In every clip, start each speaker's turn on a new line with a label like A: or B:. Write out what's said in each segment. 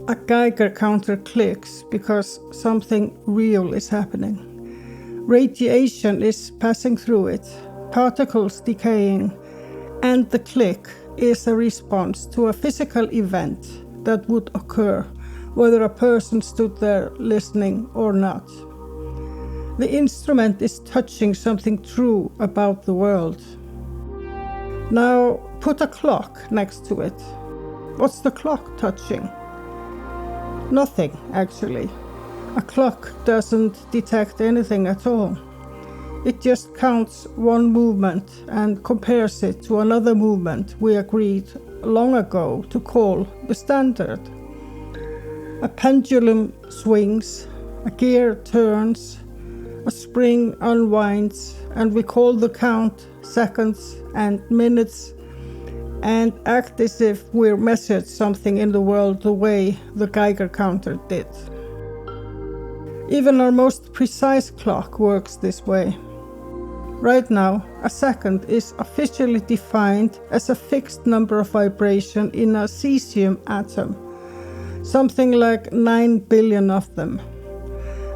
A: A Geiger counter clicks because something real is happening. Radiation is passing through it, particles decaying, and the click is a response to a physical event that would occur whether a person stood there listening or not. The instrument is touching something true about the world. Now put a clock next to it. What's the clock touching? Nothing, actually. A clock doesn't detect anything at all. It just counts one movement and compares it to another movement we agreed long ago to call the standard. A pendulum swings, a gear turns, a spring unwinds, and we call the count seconds and minutes and act as if we're measured something in the world the way the Geiger counter did. Even our most precise clock works this way. Right now, a second is officially defined as a fixed number of vibration in a caesium atom, something like 9 billion of them.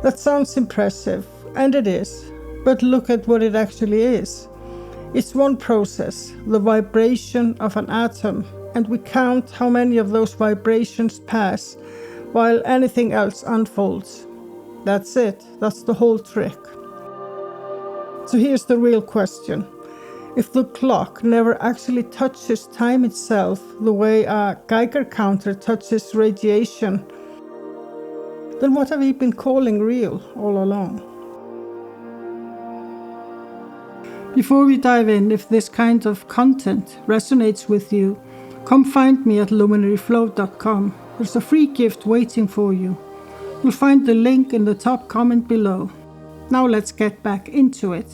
A: That sounds impressive, and it is, but look at what it actually is. It's one process, the vibration of an atom, and we count how many of those vibrations pass while anything else unfolds. That's it, that's the whole trick. So here's the real question. If the clock never actually touches time itself the way a Geiger counter touches radiation, then what have we been calling real all along? Before we dive in, if this kind of content resonates with you, come find me at luminaryflow.com. There's a free gift waiting for you. You'll find the link in the top comment below. Now let's get back into it.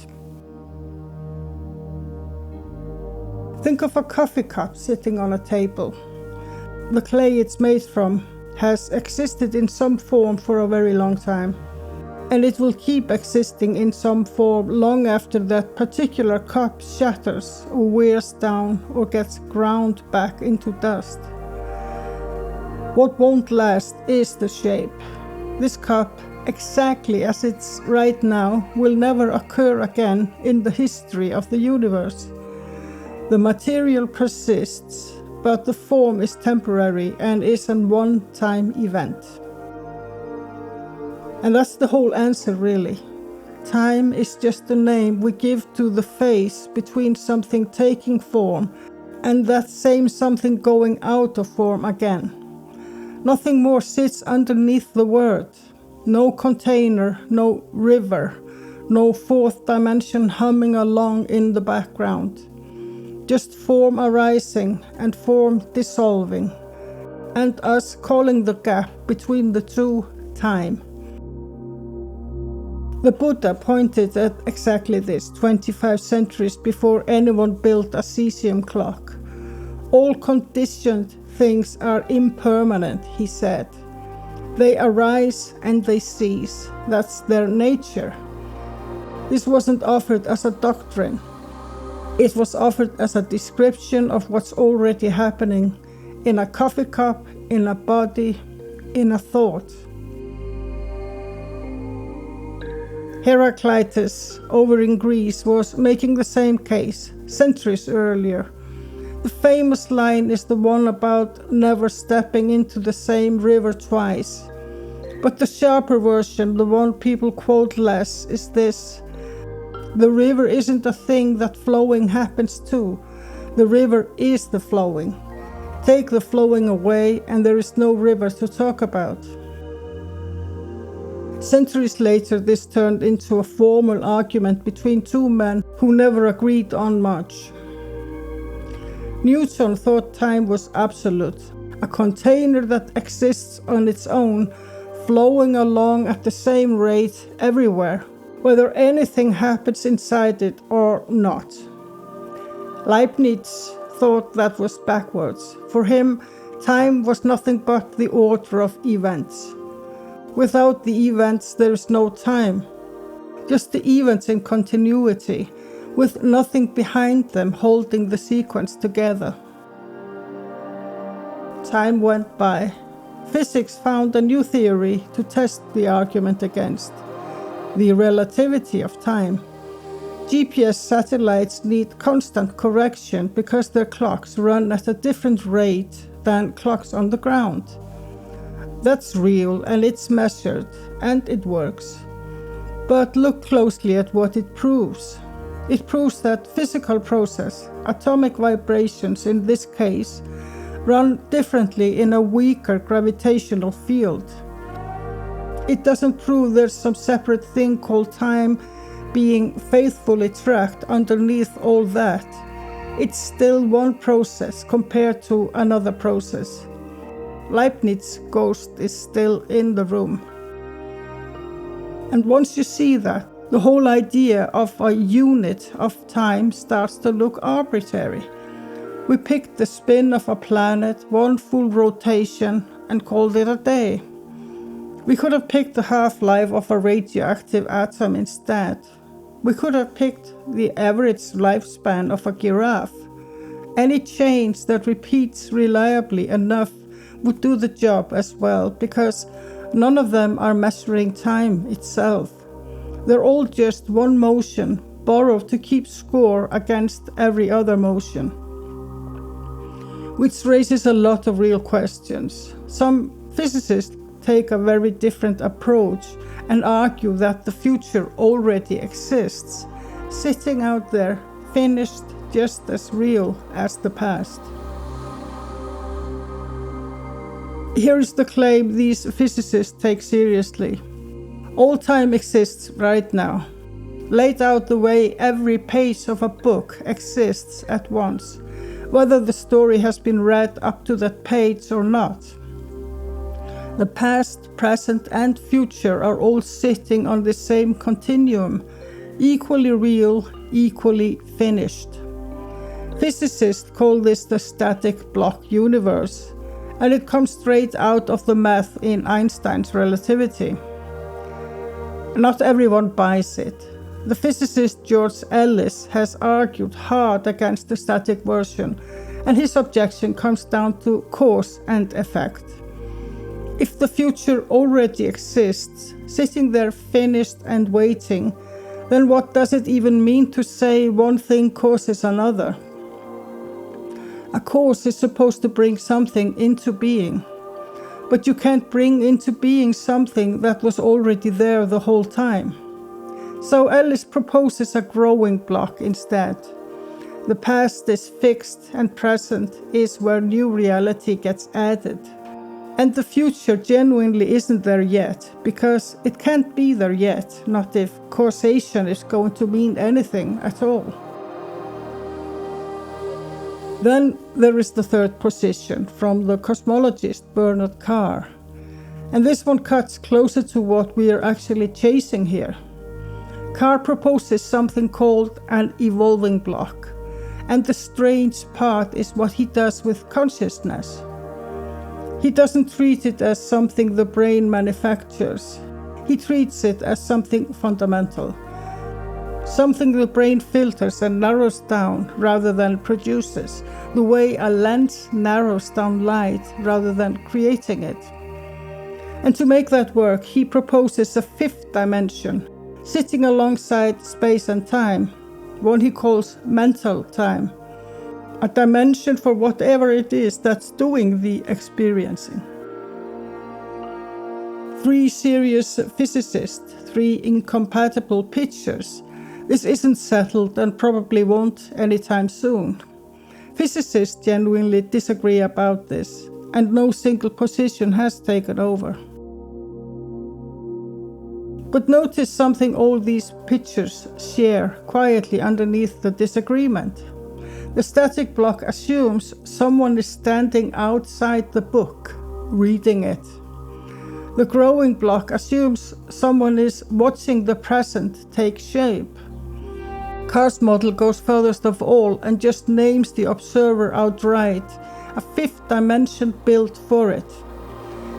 A: Think of a coffee cup sitting on a table. The clay it's made from has existed in some form for a very long time, and it will keep existing in some form long after that particular cup shatters or wears down or gets ground back into dust. What won't last is the shape. This cup, exactly as it's right now, will never occur again in the history of the universe. The material persists, but the form is temporary and is an one-time event. And that's the whole answer, really. Time is just a name we give to the phase between something taking form and that same something going out of form again. Nothing more sits underneath the word. No container, no river, no fourth dimension humming along in the background. Just form arising and form dissolving, and us calling the gap between the two time. The Buddha pointed at exactly this 25 centuries before anyone built a caesium clock. All conditioned things are impermanent, he said. They arise and they cease. That's their nature. This wasn't offered as a doctrine. It was offered as a description of what's already happening in a coffee cup, in a body, in a thought. Heraclitus over in Greece was making the same case centuries earlier. The famous line is the one about never stepping into the same river twice. But the sharper version, the one people quote less, is this: the river isn't a thing that flowing happens to. The river is the flowing. Take the flowing away and there is no river to talk about. Centuries later, this turned into a formal argument between two men who never agreed on much. Newton thought time was absolute, a container that exists on its own, flowing along at the same rate everywhere, whether anything happens inside it or not. Leibniz thought that was backwards. For him, time was nothing but the order of events. Without the events, there is no time. Just the events in continuity, with nothing behind them holding the sequence together. Time went by. physics found a new theory to test the argument against: the relativity of time. GPS satellites need constant correction because their clocks run at a different rate than clocks on the ground. That's real and it's measured and it works. But look closely at what it proves. It proves that physical process, atomic vibrations in this case, run differently in a weaker gravitational field. It doesn't prove there's some separate thing called time being faithfully tracked underneath all that. It's still one process compared to another process. Leibniz's ghost is still in the room. And once you see that, the whole idea of a unit of time starts to look arbitrary. We picked the spin of a planet, one full rotation, and called it a day. We could have picked the half-life of a radioactive atom instead. We could have picked the average lifespan of a giraffe. Any change that repeats reliably enough would do the job as well, because none of them are measuring time itself. They're all just one motion, borrowed to keep score against every other motion. Which raises a lot of real questions. Some physicists take a very different approach and argue that the future already exists, sitting out there, finished, just as real as the past. Here is the claim these physicists take seriously. All time exists right now, laid out the way every page of a book exists at once, whether the story has been read up to that page or not. The past, present, and future are all sitting on the same continuum, equally real, equally finished. Physicists call this the static block universe, and it comes straight out of the math in Einstein's relativity. Not everyone buys it. The physicist George Ellis has argued hard against the static version, and his objection comes down to cause and effect. If the future already exists, sitting there finished and waiting, then what does it even mean to say one thing causes another? A cause is supposed to bring something into being, but you can't bring into being something that was already there the whole time. So Ellis proposes a growing block instead. The past is fixed and present is where new reality gets added. And the future genuinely isn't there yet, because it can't be there yet, not if causation is going to mean anything at all. Then there is the third position from the cosmologist Bernard Carr. And this one cuts closer to what we are actually chasing here. Carr proposes something called an evolving block. And the strange part is what he does with consciousness. He doesn't treat it as something the brain manufactures. He treats it as something fundamental. Something the brain filters and narrows down rather than produces, the way a lens narrows down light rather than creating it. And to make that work, he proposes a fifth dimension, sitting alongside space and time, one he calls mental time. A dimension for whatever it is that's doing the experiencing. Three serious physicists, three incompatible pictures. This isn't settled and probably won't anytime soon. Physicists genuinely disagree about this, and no single position has taken over. But notice something all these pictures share quietly underneath the disagreement. The static block assumes someone is standing outside the book, reading it. The growing block assumes someone is watching the present take shape. Carr's model goes furthest of all and just names the observer outright, a fifth dimension built for it.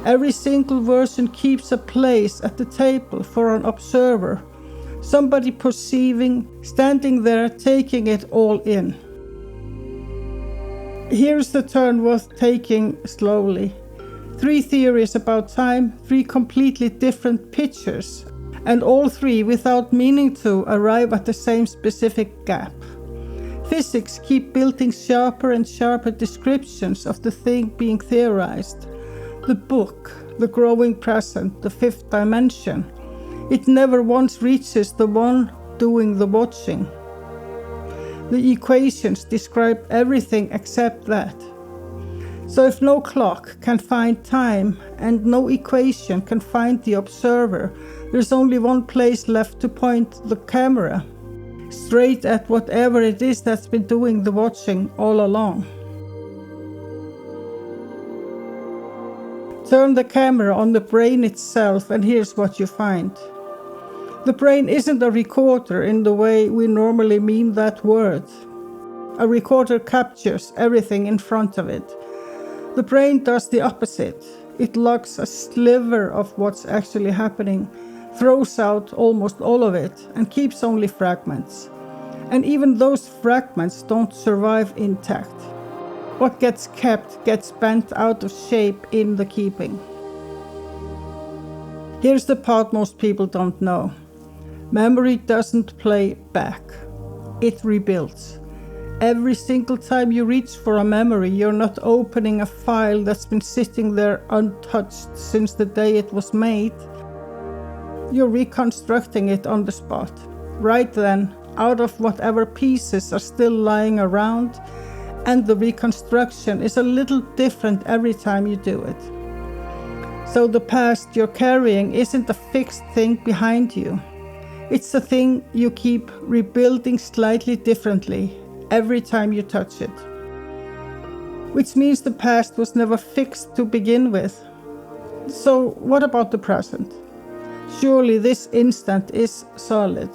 A: Every single version keeps a place at the table for an observer, somebody perceiving, standing there taking it all in. Here's the turn worth taking slowly. 3 theories about time, 3 completely different pictures, and all 3 without meaning to arrive at the same specific gap. Physics keep building sharper and sharper descriptions of the thing being theorized. The book, the growing present, the 5th dimension. It never once reaches the one doing the watching. The equations describe everything except that. So if no clock can find time and no equation can find the observer, there's only one place left to point the camera, straight at whatever it is that's been doing the watching all along. Turn the camera on the brain itself and here's what you find. The brain isn't a recorder in the way we normally mean that word. A recorder captures everything in front of it. The brain does the opposite. It logs a sliver of what's actually happening, throws out almost all of it, and keeps only fragments. And even those fragments don't survive intact. What gets kept gets bent out of shape in the keeping. Here's the part most people don't know. Memory doesn't play back. It rebuilds. Every single time you reach for a memory, you're not opening a file that's been sitting there untouched since the day it was made. You're reconstructing it on the spot, right then, out of whatever pieces are still lying around, and the reconstruction is a little different every time you do it. So the past you're carrying isn't a fixed thing behind you. It's a thing you keep rebuilding slightly differently every time you touch it. Which means the past was never fixed to begin with. So what about the present? Surely this instant is solid.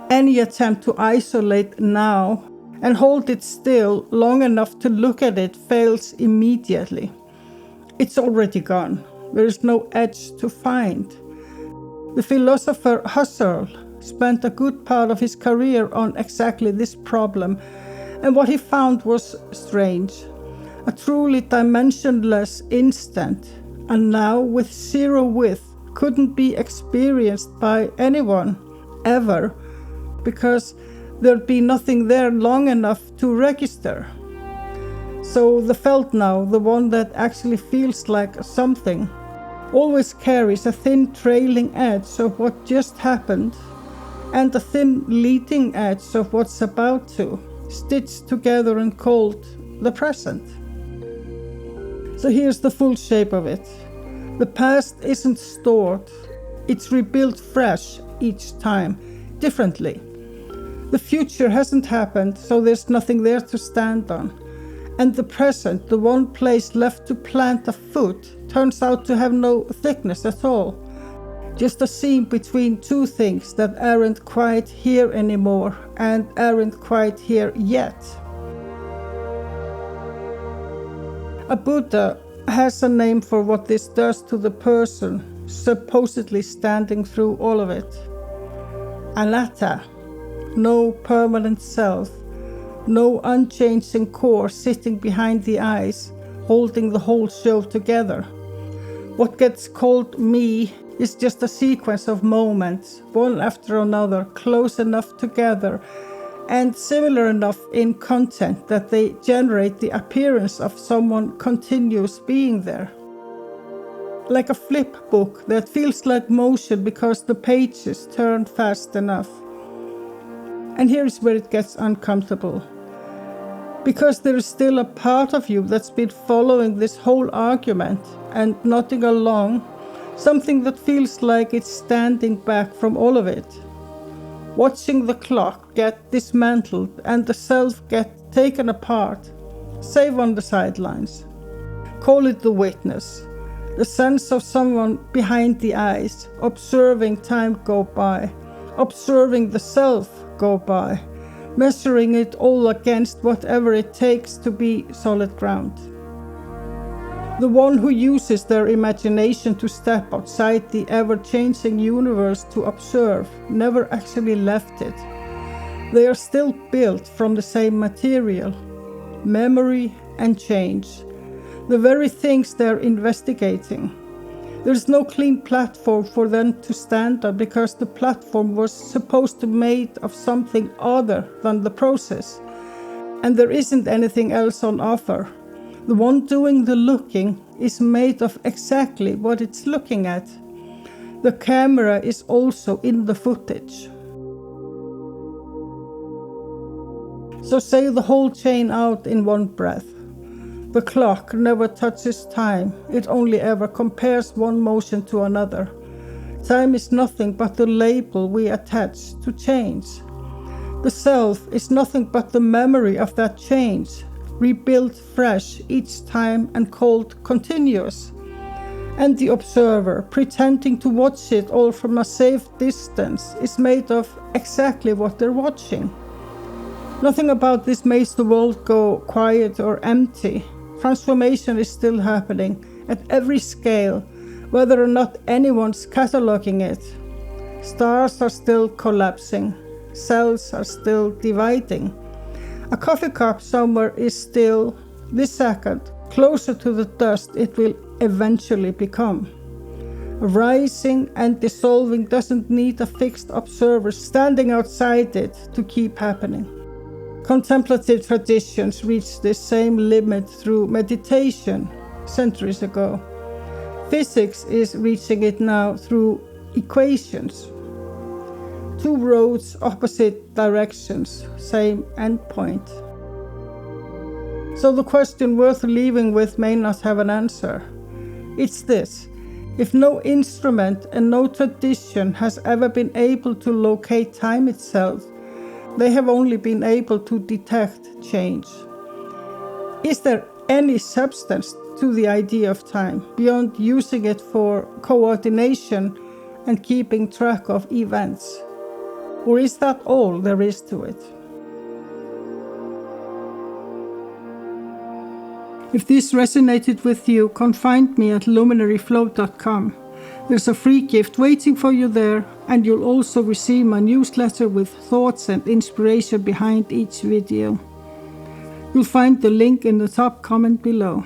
A: Any attempt to isolate now and hold it still long enough to look at it fails immediately. It's already gone. There is no edge to find. The philosopher Husserl spent a good part of his career on exactly this problem, and what he found was strange. A truly dimensionless instant, and now with 0 width, couldn't be experienced by anyone, ever, because there'd be nothing there long enough to register. So the felt now, the one that actually feels like something, always carries a thin trailing edge of what just happened, and a thin leading edge of what's about to, stitched together and called the present. So here's the full shape of it. The past isn't stored, it's rebuilt fresh each time, differently. The future hasn't happened, so there's nothing there to stand on. And the present, the one place left to plant a foot, turns out to have no thickness at all. Just a seam between 2 things that aren't quite here anymore and aren't quite here yet. A Buddha has a name for what this does to the person, supposedly standing through all of it. Anatta, no permanent self, no unchanging core sitting behind the eyes, holding the whole show together. What gets called me is just a sequence of moments, one after another, close enough together and similar enough in content that they generate the appearance of someone continuous being there. Like a flip book that feels like motion because the pages turn fast enough. And here's where it gets uncomfortable. Because there is still a part of you that's been following this whole argument and nodding along, something that feels like it's standing back from all of it. Watching the clock get dismantled and the self get taken apart, save on the sidelines. Call it the witness, the sense of someone behind the eyes, observing time go by, observing the self go by, measuring it all against whatever it takes to be solid ground. The one who uses their imagination to step outside the ever-changing universe to observe never actually left it. They are still built from the same material, memory and change, the very things they're investigating. There's no clean platform for them to stand on because the platform was supposed to be made of something other than the process. And there isn't anything else on offer. The one doing the looking is made of exactly what it's looking at. The camera is also in the footage. So say the whole chain out in one breath. The clock never touches time, it only ever compares one motion to another. Time is nothing but the label we attach to change. The self is nothing but the memory of that change, rebuilt fresh each time and called continuous. And the observer, pretending to watch it all from a safe distance, is made of exactly what they're watching. Nothing about this makes the world go quiet or empty. Transformation is still happening at every scale, whether or not anyone's cataloging it. Stars are still collapsing. Cells are still dividing. A coffee cup somewhere is still, this second, closer to the dust it will eventually become. Rising and dissolving doesn't need a fixed observer standing outside it to keep happening. Contemplative traditions reached this same limit through meditation centuries ago. Physics is reaching it now through equations. Two roads, opposite directions, same endpoint. So the question worth leaving with may not have an answer. It's this: if no instrument and no tradition has ever been able to locate time itself, they have only been able to detect change. Is there any substance to the idea of time beyond using it for coordination and keeping track of events? Or is that all there is to it? If this resonated with you, come find me at luminaryflow.com. There's a free gift waiting for you there, and you'll also receive my newsletter with thoughts and inspiration behind each video. You'll find the link in the top comment below.